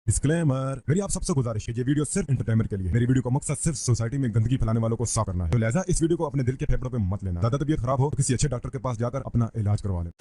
Disclaimer, मेरी आप सबसे गुजारिश है, ये वीडियो सिर्फ एंटरटेनमेंट के लिए। मेरी वीडियो का मकसद सिर्फ सोसाइटी में गंदगी फैलाने वालों को साफ करना है, तो लिहाजा इस वीडियो को अपने दिल के फेफड़ों पे मत लेना। ज्यादा तबीयत खराब हो तो किसी अच्छे डॉक्टर के पास जाकर अपना इलाज करवा ले।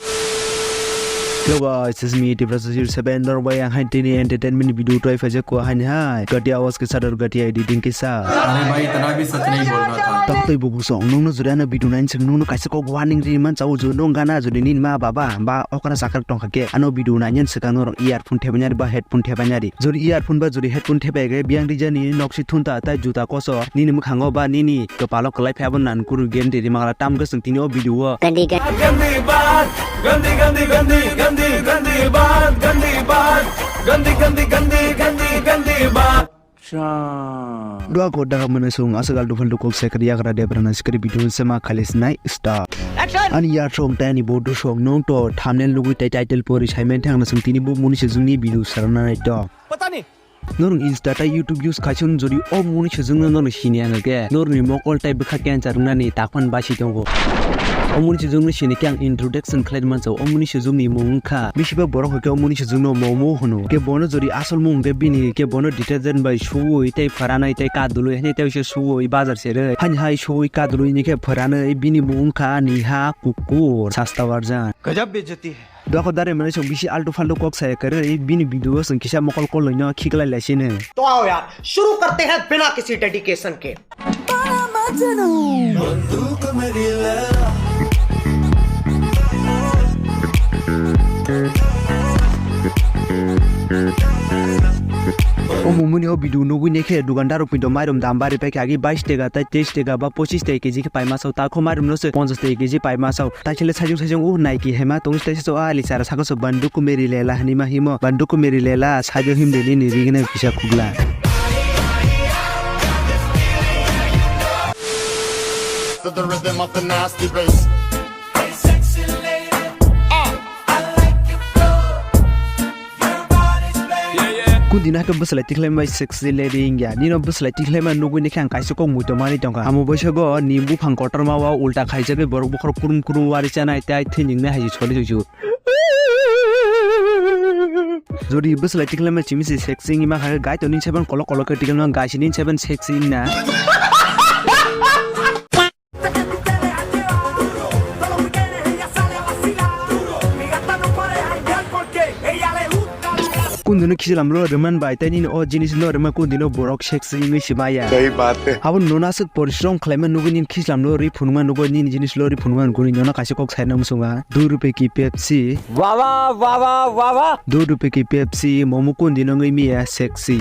Hello guys, this is me, T+07 by yang hai tini entertainment video तो ऐसे को है ना घटिया आवाज के साथ और घटिया एडिटिंग के साथ। अरे भाई इतना भी सच नहीं बोल रहा था। तब तो बुबु सॉन्ग नोंनो जुरिया ना वीडियो नाइन संग नोंनो कैसे को वार्निंग री मन चाउ जो नों गाना जुरि निन मा बाबा बा ओकरा साकर टंग के अनो वीडियो नाइन सकान और इयरफोन थेबनारि बा हेडफोन थेबनारि जुरि इयरफोन बा जुरि हेडफोन थेबेगे बियांग रिजनि नक्सि थुनता ता जुता कोसो निनि मुखांगो बा निनि कपालो कलाय फेबन नान कुरु गेम देरि माला टाम गसं तिनि ओ वीडियो गंदी बात गंदी बात Dua ko dah menusung asal dufan dukuk sekria kera dia berana sekri video sama kalis naik star. Ani ya song tani bodoh song nong to thumbnail lugu title pori simon thang nasung tini bu muni sejungni video sarana itu. पता नहीं Nor Insta ta YouTube use kaisun jodi o muni sejungna nor sini angke. Nor ni mokol type bekhakian caruna ni takwan basi tonggo. Omuni sejungni sini kyang introduction khlai manchau omuni sejungni mungkha bisiba borok hoke omuni sejungno momo hono ke bono jodi asol mung ke bini ke bono detergent bai suoi tai farana tai kadului hne tai se suoi bazar sere han hai suoi kadului ni ke farana bini mungkha niha kukur sasta warjan गजब बेइज्जती है। Dua ko dare mane song bisi alto faldo kok saya करे bini video song kisa mokol kol loina khikla lasine तो आओ यार शुरू करते हैं बिना किसी डेडिकेशन के। Omumuni o bidu nugu neke dugandaro pinto marum dambari pe agi 22 টাকা ta 23 টাকা ba 25 টাকা keji ke paima sau ta ko marum no se 50 টাকা keji paima sau ta chele sajung u nai ki hema tong stai so ali sara sako so bandu ko meri lela hani ma himo bandu ko meri lela sajung him deli ni rigine bisa kugla to the rhythm of the nasty bass. Kundina ka busla tiklai mai sexy lady inga nino busla tiklai ma nugu ni khang kaisa ko muto mari tongka amu bosago nimbu phang kotor ma wa ulta khaija be borok bokhor kurum wari chana tai thining na haji choli ju Jodi busla tiklai ma chimisi sexy ma kha gai to nin 7 kolo ka tiklai ma gai nin 7 sexy na Kundino kisilam lo reman bai tani o jinis lo reman kundino borok sexy mi sibaya सही बात है। Abun nonasuk porishrom khlaiman nugunin khislam lo ri phunuma nugunin jinis lo ri phunuma nugunin nona kaise kok saina musunga 2 rupees की Pepsi वाह 2 रुपए की Pepsi momo kundino ngai mi sexy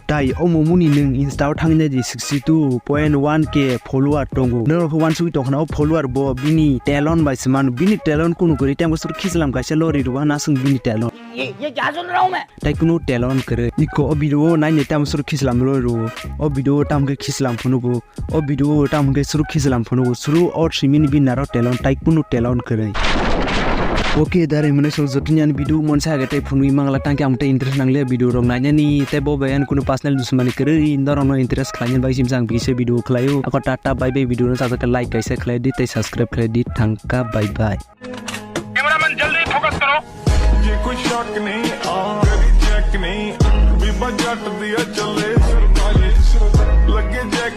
Tai omumuni nung Insta thangna di 62.1k follower tongo no wan sui tokna follower bo bini talon bai saman bini talon kunu kori tam gosur khislam ga salori ruwa nasung bini talon ये क्या सुन रहा हूँ मैं? tai kunu talon kare iko video nai ne tam sur khislam lo ru o video tam ke khislam phunugo o video tam ke sur khislam phunugo suru or simin bin naro talon tai kunu talon kare Oke dari mana so zotinya video monsa gatai phunui mangla tangke amte interest nangle video rong nanya ni te bo bayan kuno personal dusmani kere indorong no interest khlanya bai simsang bise video khlayo ako tata bye bye video no sa like kaise khlai di te subscribe khlai di thangka bye bye cameraman जल्दी focus करो। ये कोई शक नहीं तेरी check नहीं बीबा जट दिया चले लगे जैक